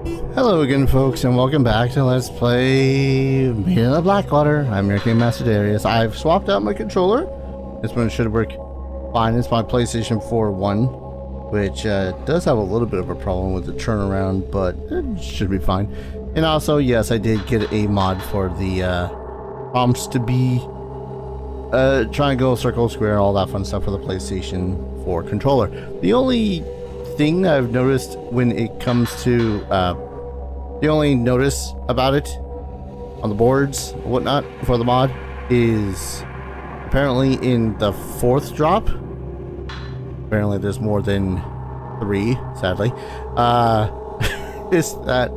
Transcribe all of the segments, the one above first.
Hello again, folks, and welcome back to Let's Play Maiden of the Blackwater. I'm your Game Master Darius. I've swapped out my controller. This one should work fine. It's my PlayStation 4 one, which does have a little bit of a problem with the turnaround, but it should be fine. And also, yes, I did get a mod for the prompts to be triangle, circle, square, all that fun stuff for the PlayStation 4 controller. The only thing that I've noticed when it comes to the only notice about it on the boards and whatnot for the mod is apparently in the fourth drop. Apparently there's more than 3, sadly. Is that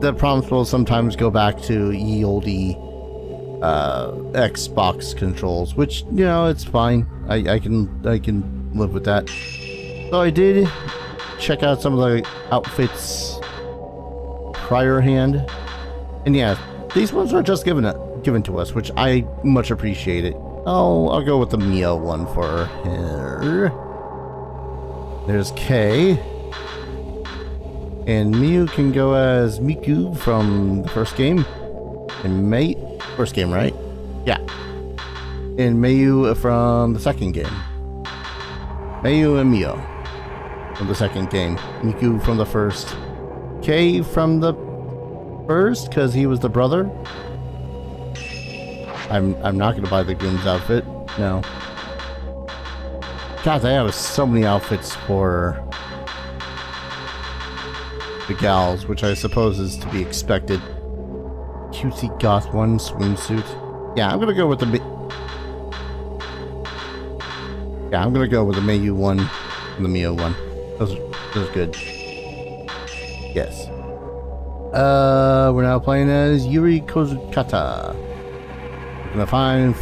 the prompts will sometimes go back to ye olde Xbox controls, which, you know, it's fine. I can live with that. So I did check out some of the outfits prior hand, and yeah, these ones are just given to us, which I much appreciate it. I'll go with the Mio one for her. There's Kay, and Miu can go as Miku from the first game, and first game, right? Yeah, and Mayu from the second game. Mayu and Mio from the second game, Miku from the first, Kay from the first because he was the brother. I'm not gonna buy the Goon's outfit. No. God, they have so many outfits for the gals, which I suppose is to be expected. Cutesy goth one swimsuit. Yeah, I'm gonna go with the Mayu one and the Mio one. Those are good. Yes. We're now playing as Yuri Kozukata. We're gonna find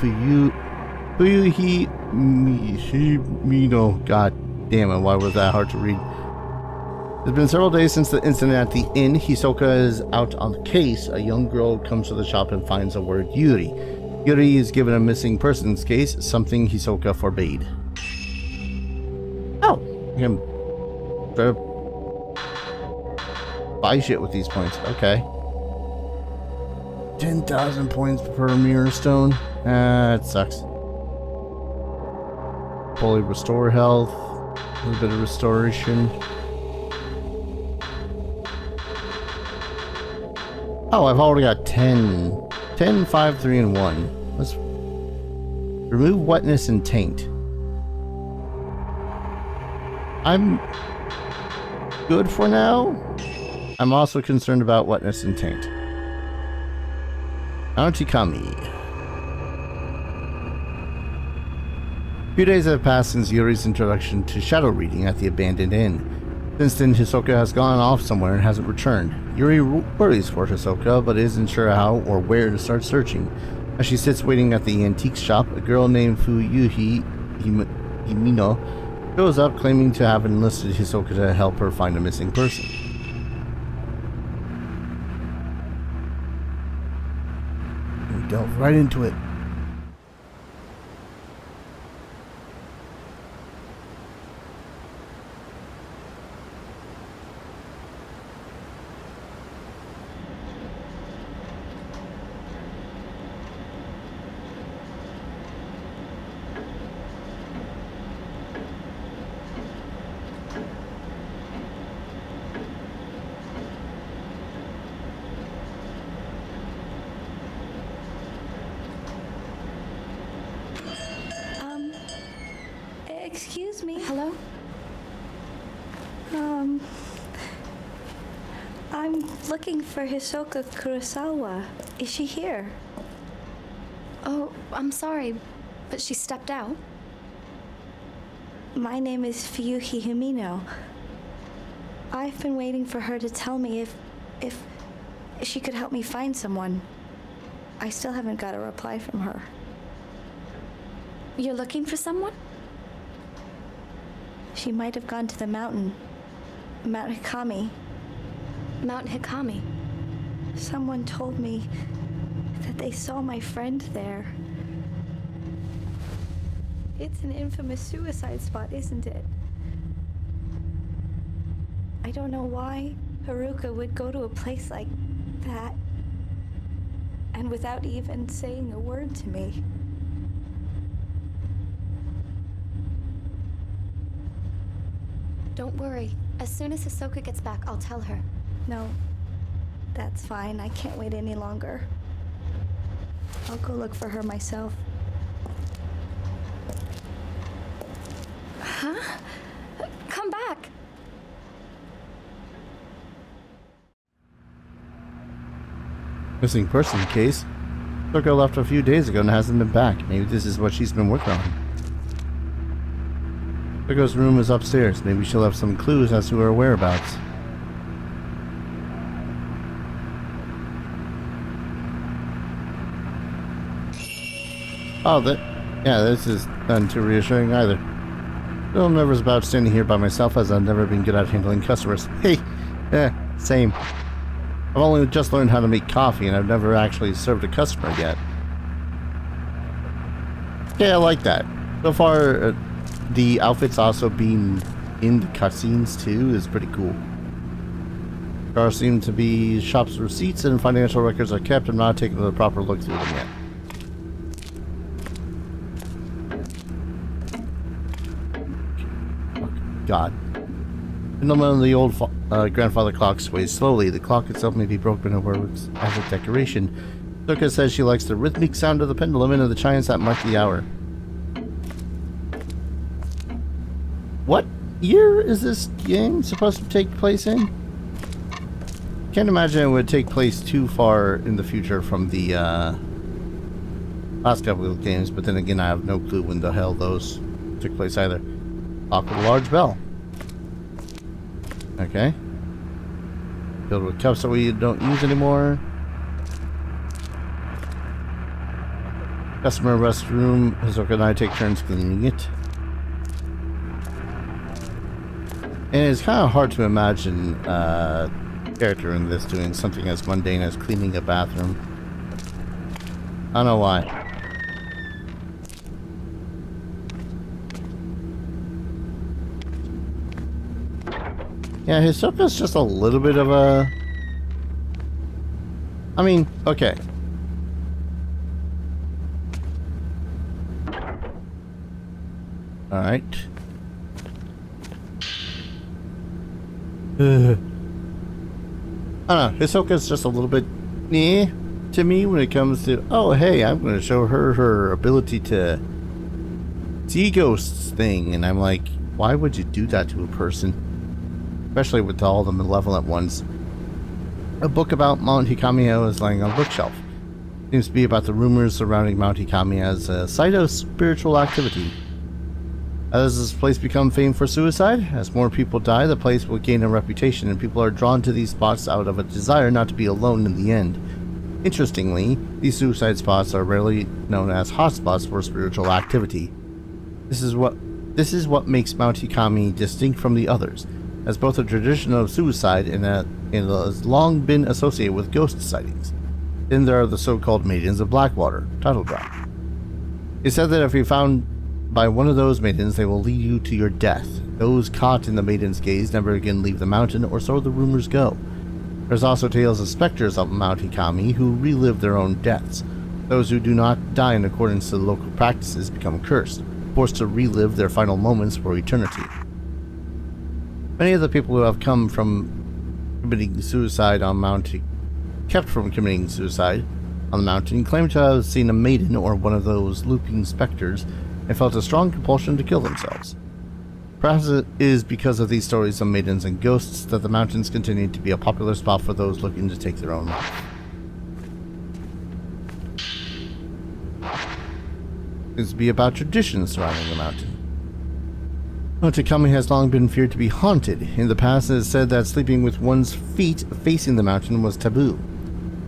Mino. God damn it, why was that hard to read? It's been several days since the incident at the inn. Hisoka is out on the case. A young girl comes to the shop and finds the word Yuri. Yuri is given a missing persons case, something Hisoka forbade. Oh, I can buy shit with these points. Okay. 10,000 points per mirror stone. It sucks. Fully restore health. A little bit of restoration. Oh, I've already got 10, 5, 3, and 1. Let's remove wetness and taint. I'm good for now. I'm also concerned about wetness and taint. Hikami. A few days have passed since Yuri's introduction to shadow reading at the abandoned inn. Since then, Hisoka has gone off somewhere and hasn't returned. Yuri worries for Hisoka, but isn't sure how or where to start searching. As she sits waiting at the antique shop, a girl named Fuyuhi Himino shows up claiming to have enlisted Hisoka to help her find a missing person. We delve right into it. Excuse me. Hello? I'm looking for Hisoka Kurosawa. Is she here? Oh, I'm sorry, but she stepped out. My name is Fuyuhi Himino. I've been waiting for her to tell me if she could help me find someone. I still haven't got a reply from her. You're looking for someone? She might have gone to the mountain. Mount Hikami. Mount Hikami. Someone told me that they saw my friend there. It's an infamous suicide spot, isn't it? I don't know why Haruka would go to a place like that, and without even saying a word to me. Don't worry. As soon as Hisoka gets back, I'll tell her. No, that's fine. I can't wait any longer. I'll go look for her myself. Huh? Come back! Missing person case. Hisoka left a few days ago and hasn't been back. Maybe this is what she's been working on. Hisoka's room is upstairs. Maybe she'll have some clues as to her whereabouts. Oh, this is none too reassuring either. Still nervous about standing here by myself as I've never been good at handling customers. Hey, same. I've only just learned how to make coffee and I've never actually served a customer yet. Yeah, I like that. So far, the outfits also being in the cutscenes too is pretty cool. There seem to be shops' receipts and financial records are kept. I'm not taking the proper look through them yet. God. In the moment, the old grandfather clock sways slowly. The clock itself may be broken or works as a decoration. Hisoka says she likes the rhythmic sound of the pendulum and of the chimes that mark the hour. What year is this game supposed to take place in? Can't imagine it would take place too far in the future from the last couple of games, but then again I have no clue when the hell those took place either. Clock with a large bell. Okay. Filled with cups that we don't use anymore. Customer restroom. Hisoka and I take turns cleaning it. And it's kind of hard to imagine a character in this doing something as mundane as cleaning a bathroom. I don't know why. Yeah, Hisoka's just a little bit of a... I mean, okay. Alright. I don't know, Hisoka's just a little bit to me when it comes to, oh hey, I'm going to show her her ability to see ghosts thing, and I'm like, why would you do that to a person? Especially with all the malevolent ones. A book about Mount Hikami is lying on a bookshelf. Seems to be about the rumors surrounding Mount Hikami as a site of spiritual activity. As this place becomes famed for suicide, as more people die, the place will gain a reputation and people are drawn to these spots out of a desire not to be alone in the end. Interestingly, these suicide spots are rarely known as hotspots for spiritual activity. This is what makes Mount Hikami distinct from the others, as both a tradition of suicide and has long been associated with ghost sightings. Then there are the so-called Maidens of Blackwater, title drop. It said that if you're found by one of those maidens, they will lead you to your death. Those caught in the maiden's gaze never again leave the mountain, or so the rumors go. There's also tales of specters of Mount Hikami who relive their own deaths. Those who do not die in accordance to the local practices become cursed, forced to relive their final moments for eternity. Many of the people who have come from committing suicide on kept from committing suicide on the mountain claim to have seen a maiden or one of those looping specters and felt a strong compulsion to kill themselves. Perhaps it is because of these stories of maidens and ghosts that the mountains continue to be a popular spot for those looking to take their own life. Seems to be about traditions surrounding the mountain. Mount Hikami has long been feared to be haunted. In the past, it is said that sleeping with one's feet facing the mountain was taboo.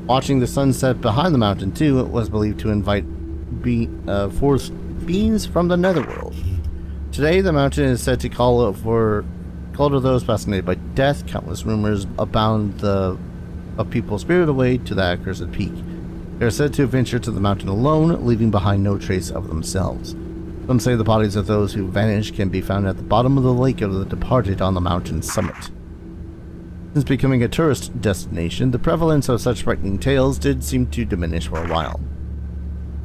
Watching the sunset behind the mountain, too, it was believed to invite force beings from the netherworld. Today, the mountain is said to call to those fascinated by death. Countless rumors abound of people spirited away to that accursed peak. They are said to venture to the mountain alone, leaving behind no trace of themselves. Some say the bodies of those who vanished can be found at the bottom of the lake of the departed on the mountain's summit. Since becoming a tourist destination, the prevalence of such frightening tales did seem to diminish for a while.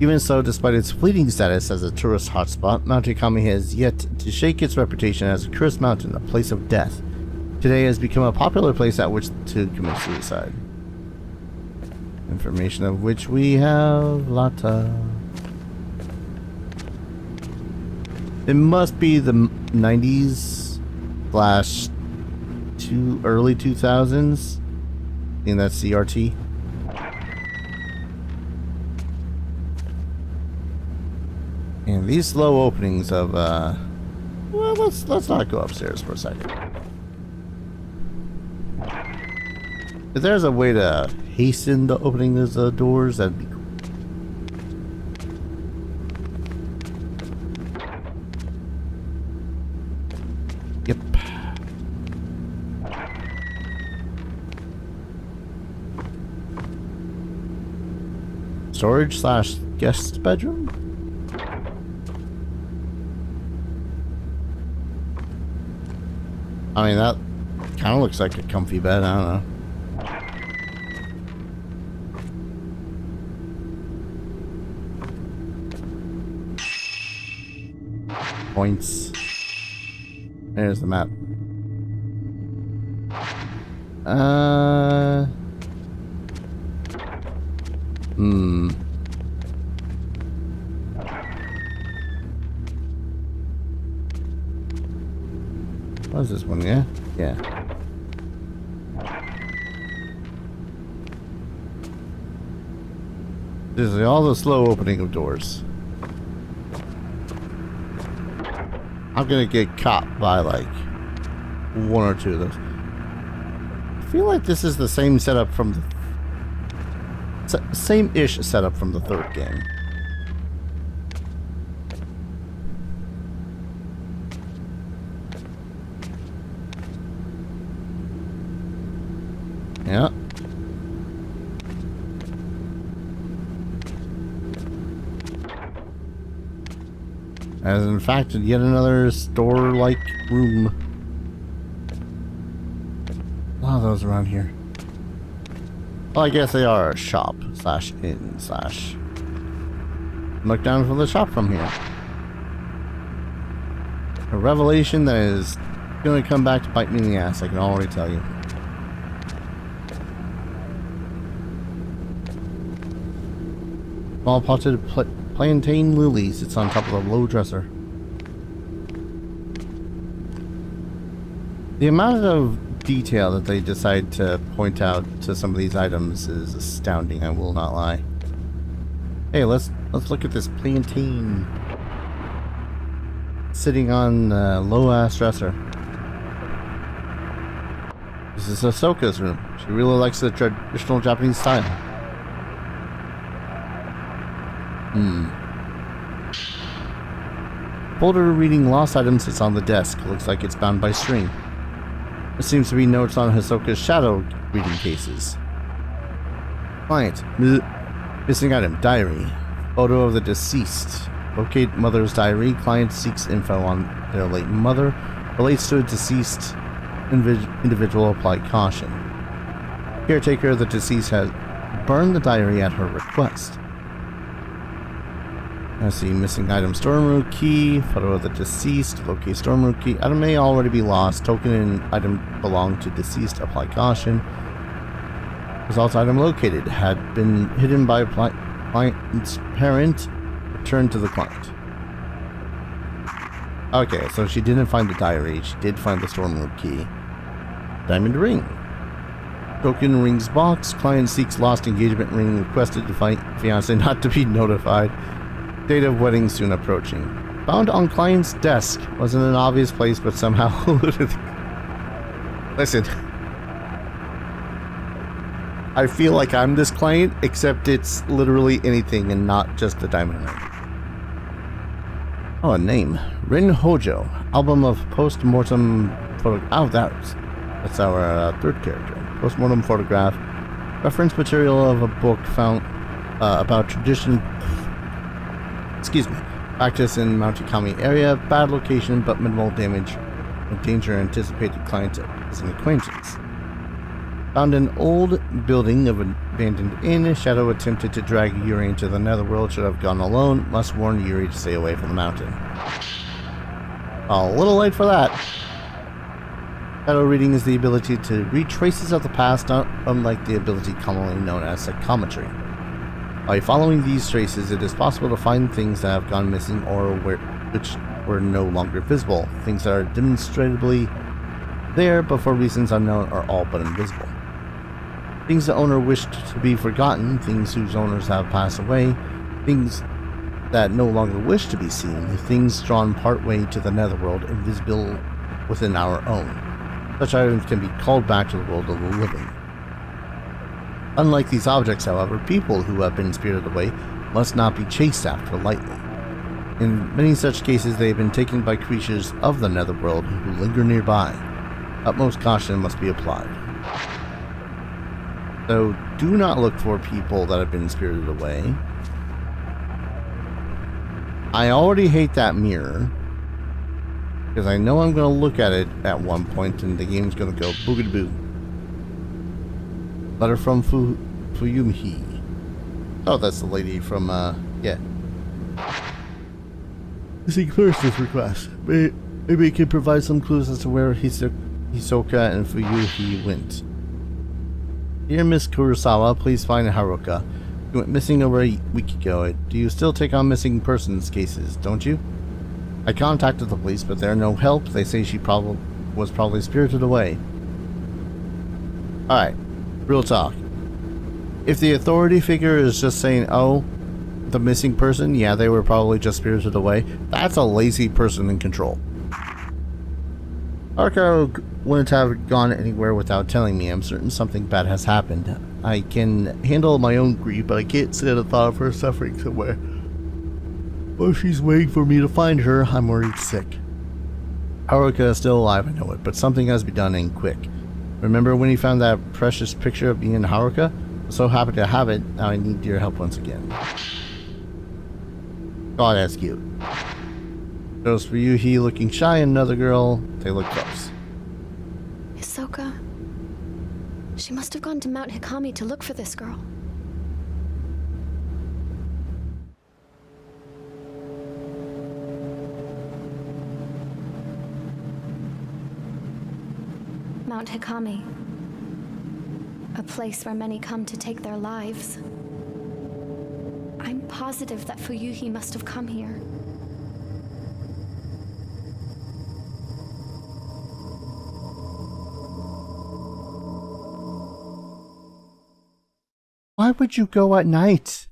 Even so, despite its fleeting status as a tourist hotspot, Mount Hikami has yet to shake its reputation as a cursed mountain, a place of death. Today it has become a popular place at which to commit suicide. Information of which we have lot of. It must be the 90s slash early 2000s. I think that's CRT. And these slow openings of well, let's not go upstairs for a second. If there's a way to hasten the opening of the doors, that'd be cool. Yep. Storage slash guest bedroom? I mean, that kind of looks like a comfy bed. I don't know. Points. There's the map. What is this one? Yeah? Yeah. This is all the slow opening of doors. I'm gonna get caught by like one or two of those. I feel like this is the same setup from the same-ish setup from the third game. Yeah. As in fact, yet another store-like room. A lot of those around here. Well, I guess they are a shop slash inn slash. Look down from the shop from here. A revelation that is gonna come back to bite me in the ass, I can already tell you. Small potted plantain lily sits on top of a low dresser. The amount of detail that they decide to point out to some of these items is astounding, I will not lie. Hey, let's look at this plantain sitting on a low-ass dresser. This is Hisoka's room. She really likes the traditional Japanese style. Folder reading lost items sits on the desk. Looks like it's bound by string. There seems to be notes on Hisoka's shadow reading cases. Client. Missing item. Diary. Photo of the deceased. Locate mother's diary. Client seeks info on their late mother. Relates to a deceased individual. Apply caution. Caretaker of the deceased has burned the diary at her request. I see missing item storeroom key, photo of the deceased, locate storeroom key. Item may already be lost. Token and item belong to deceased. Apply caution. Results item located. Had been hidden by client's parent. Returned to the client. Okay, so she didn't find the diary. She did find the storeroom key. Diamond ring. Token rings box. Client seeks lost engagement ring. Requested to fiance not to be notified. Date of wedding soon approaching. Found on client's desk. Wasn't an obvious place, but somehow eluded. Listen. I feel like I'm this client, except it's literally anything and not just the diamond ring. Oh, a name. Rin Hojo. Album of post-mortem photo. Oh, that's our third character. Post-mortem photograph. Reference material of a book found about tradition. Excuse me. Practice in Mount Hikami area. Bad location, but minimal damage. No danger. Anticipated client is an acquaintance. Found an old building of an abandoned inn. Shadow attempted to drag Yuri into the netherworld. Should have gone alone. Must warn Yuri to stay away from the mountain. A little late for that. Shadow reading is the ability to read traces of the past, not unlike the ability commonly known as psychometry. By following these traces, it is possible to find things that have gone missing or which were no longer visible. Things that are demonstrably there but for reasons unknown are all but invisible. Things the owner wished to be forgotten, things whose owners have passed away, things that no longer wish to be seen, things drawn partway to the netherworld, invisible within our own. Such items can be called back to the world of the living. Unlike these objects, however, people who have been spirited away must not be chased after lightly. In many such cases, they have been taken by creatures of the netherworld who linger nearby. Utmost caution must be applied. So, do not look for people that have been spirited away. I already hate that mirror, because I know I'm going to look at it at one point and the game's going to go boogity-boo. Letter from Fuyumi. Oh, that's the lady from, yeah. Missing person's request. Maybe it can provide some clues as to where Hisoka and Fuyuhi went. Dear Miss Kurosawa, please find Haruka. You went missing over a week ago. Do you still take on missing persons cases, don't you? I contacted the police, but they're no help. They say she was probably spirited away. Alright, real talk. If the authority figure is just saying, oh, the missing person, yeah, they were probably just spirited away, that's a lazy person in control. Haruka wouldn't have gone anywhere without telling me. I'm certain something bad has happened. I can handle my own grief, but I can't stand the thought of her suffering somewhere. While she's waiting for me to find her, I'm worried sick. Haruka is still alive, I know it, but something has to be done and quick. Remember when you found that precious picture of me and Haruka? I'm so happy to have it. Now I need your help once again. God, that's cute. Those for you, he looking shy, and another girl, they look close. Hisoka. She must have gone to Mount Hikami to look for this girl. Mount Hikami. A place where many come to take their lives. I'm positive that Fuyuhi must have come here. Why would you go at night?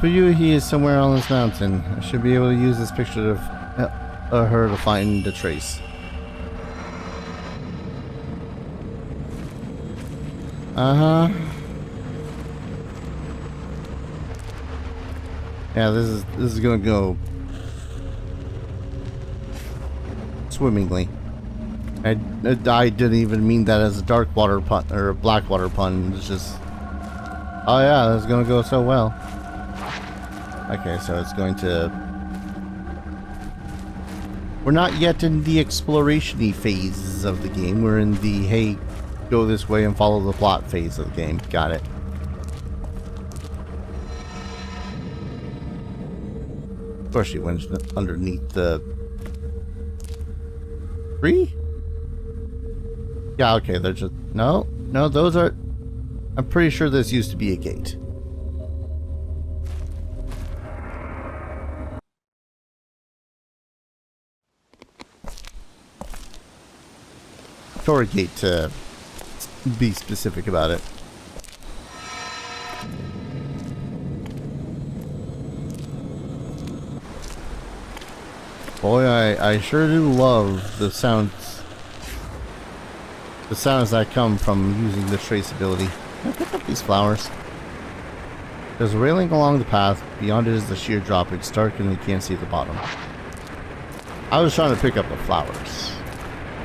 Fuyuhi is somewhere on this mountain. I should be able to use this picture of her to find the trace. Uh-huh. Yeah, this is gonna go swimmingly. I didn't even mean that as a dark water pun or a black water pun. It's just, oh yeah, it's gonna go so well. Okay, so it's going to. We're not yet in the exploration-y phases of the game. We're in the hey, go this way and follow the plot phase of the game. Got it. Of course, she went underneath the tree. Yeah, okay, they're just... No, those are... I'm pretty sure this used to be a gate. Or a gate to be specific about it. Boy, I sure do love the sounds that come from using the trace ability. Can I pick up these flowers? There's a railing along the path. Beyond it is the sheer drop. It's dark and you can't see the bottom. I was trying to pick up the flowers.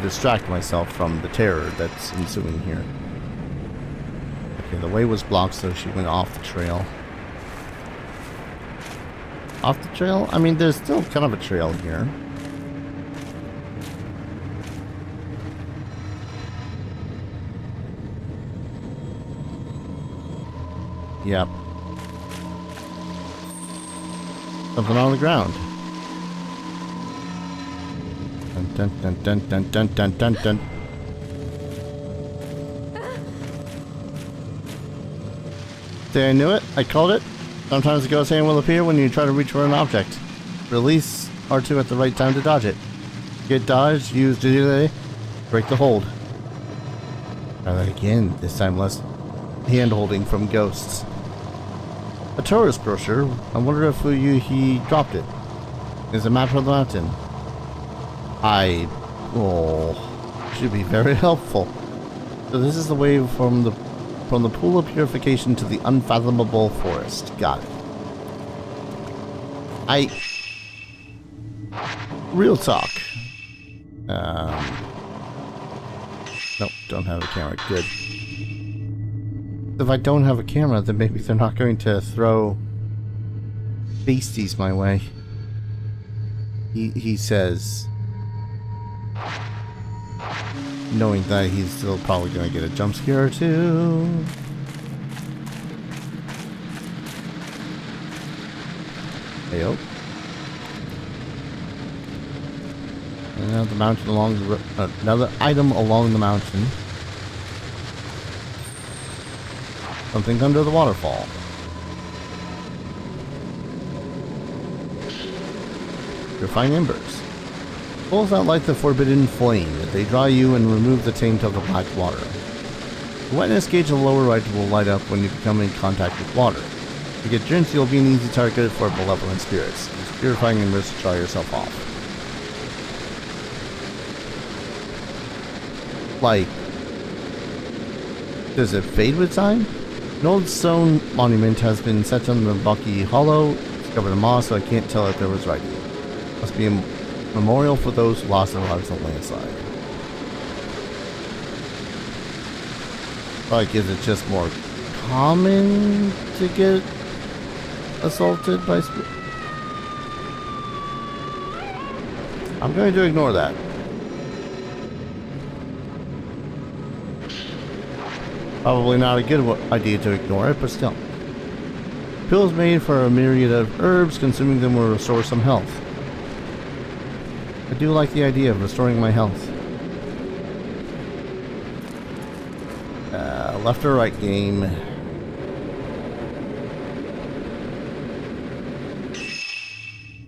Distract myself from the terror that's ensuing here. Okay, the way was blocked, so she went off the trail. Off the trail? I mean, there's still kind of a trail here. Yep. Something on the ground. Dun dun dun dun dun dun dun dun. See, I knew it. I called it. Sometimes the ghost hand will appear when you try to reach for an object. Release R2 at the right time to dodge it. Get dodged, use delay, break the hold. Try that again, this time less hand holding from ghosts. A tourist brochure. I wonder if he dropped it. Is a map of the mountain. Should be very helpful. So this is the way from the pool of purification to the unfathomable forest. Got it. Real talk. Nope, don't have a camera. Good. If I don't have a camera, then maybe they're not going to throw beasties my way. He says, knowing that he's still probably going to get a jump scare or two. Heyo. Another mountain along the another item along the mountain. Something under the waterfall. Purifying embers. Coals out like the forbidden flame. They dry you and remove the taint of the black water. The wetness gauge on the lower right will light up when you become in contact with water. If you get drenched, you'll be an easy target for malevolent spirits. Use purifying embers to dry yourself off. Like, does it fade with time? An old stone monument has been set on the Bucky Hollow. It's covered in moss, so I can't tell if there was writing. Must be a memorial for those who lost their lives on the landslide. Like, is it just more common to get assaulted by spirits? I'm going to ignore that. Probably not a good idea to ignore it, but still. Pills made for a myriad of herbs, consuming them will restore some health. I do like the idea of restoring my health. Left or right game.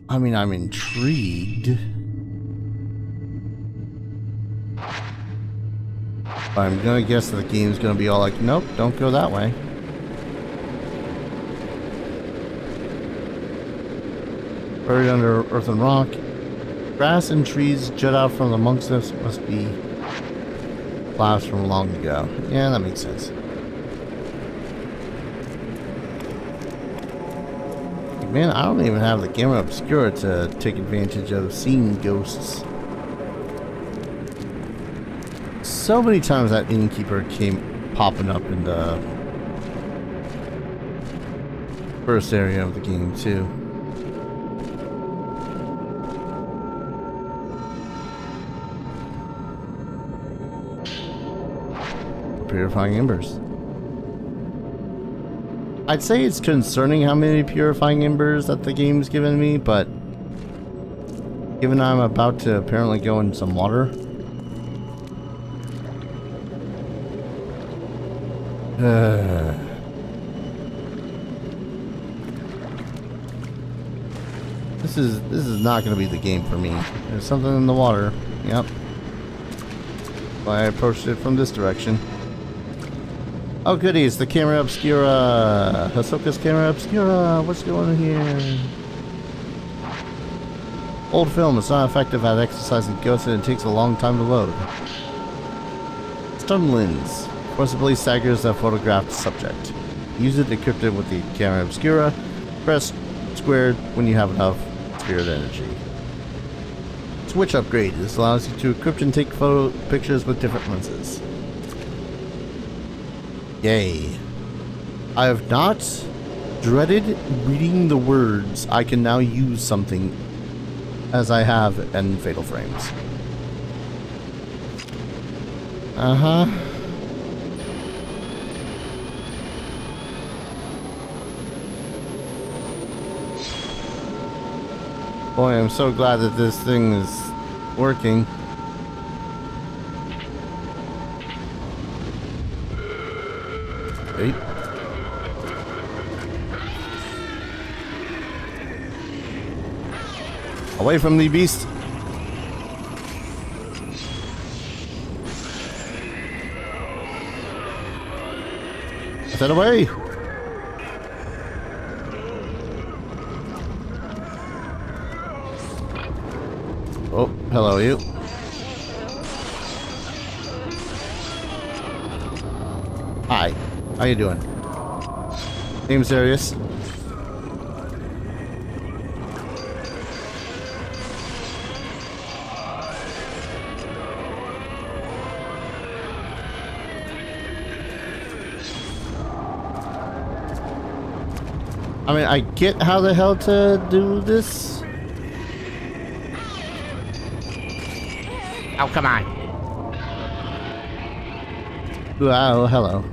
I mean, I'm intrigued. I'm gonna guess that the game's gonna be all like, nope, don't go that way. Buried under earth and rock. Grass and trees jut out from amongst us. Must be clouds from long ago. Yeah, that makes sense. Man, I don't even have the camera obscura to take advantage of seeing ghosts. So many times that innkeeper came popping up in the first area of the game too. Purifying embers. I'd say it's concerning how many purifying embers that the game's given me, but given I'm about to apparently go in some water. This is not going to be the game for me. There's something in the water. Yep. Why I approached it from this direction. Oh goody, it's the camera obscura. Hisoka's camera obscura. What's going on here? Old film. It's not effective at exercising ghosts and it takes a long time to load. Stun lens. Forcibly staggers the photographed subject. Use it equipped with the camera obscura. Press squared when you have enough spirit energy. Switch upgrade. This allows you to equip and take photo pictures with different lenses. Yay. I have not dreaded reading the words. I can now use something as I have in Fatal Frames. Boy, I'm so glad that this thing is working. Wait. Away from the beast. Get that away. Oh, hello, you. Hi. How you doing? Name's Darius. I mean, I get how the hell to do this. Oh, come on. Wow, hello.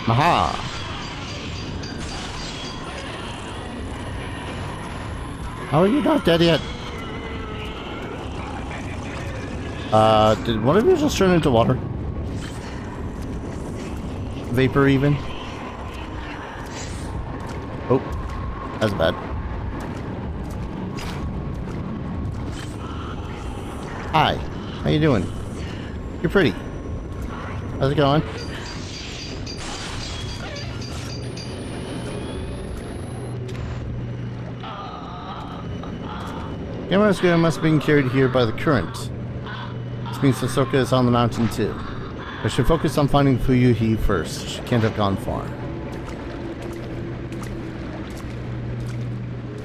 Aha. How are you not dead yet? Did one of you just turn into water? Vapor even? Oh, that's bad. Hi, how you doing? You're pretty. How's it going? Yamara's must have been carried here by the current. This means Hisoka is on the mountain too. I should focus on finding Fuyuhi first. She can't have gone far.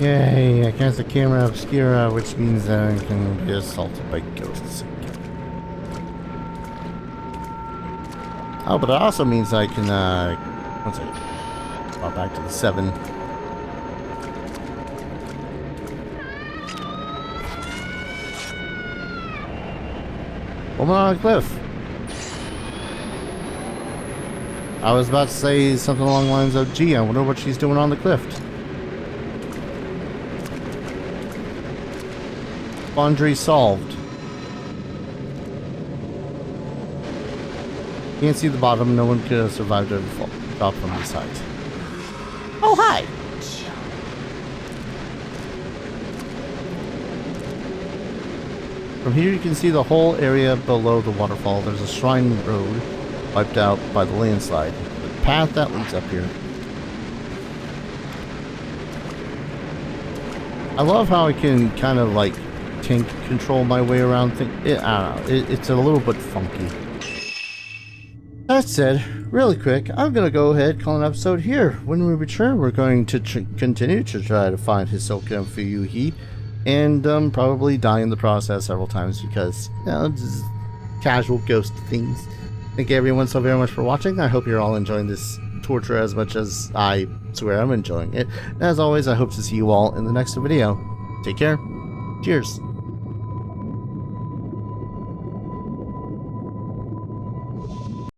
Yay, I cast the camera obscura, which means that I can be assaulted by ghosts again. Oh, but it also means I can, one second. Swap back to the 7. Woman on a cliff. I was about to say something along the lines of, gee, I wonder what she's doing on the cliff. Laundry solved. Can't see the bottom. No one could have survived a fall. Drop from this height. Oh, hi! From here you can see the whole area below the waterfall. There's a shrine road wiped out by the landslide. The path that leads up here. I love how I can kind of like tank control my way around things. I don't know. It's a little bit funky. That said, really quick, I'm going to go ahead call an episode here. When we return, we're going to continue to try to find Hisoka and Fuyuhi. And probably die in the process several times because, you know, just casual ghost things. Thank you everyone so very much for watching. I hope you're all enjoying this torture as much as I swear I'm enjoying it. And as always, I hope to see you all in the next video. Take care. Cheers.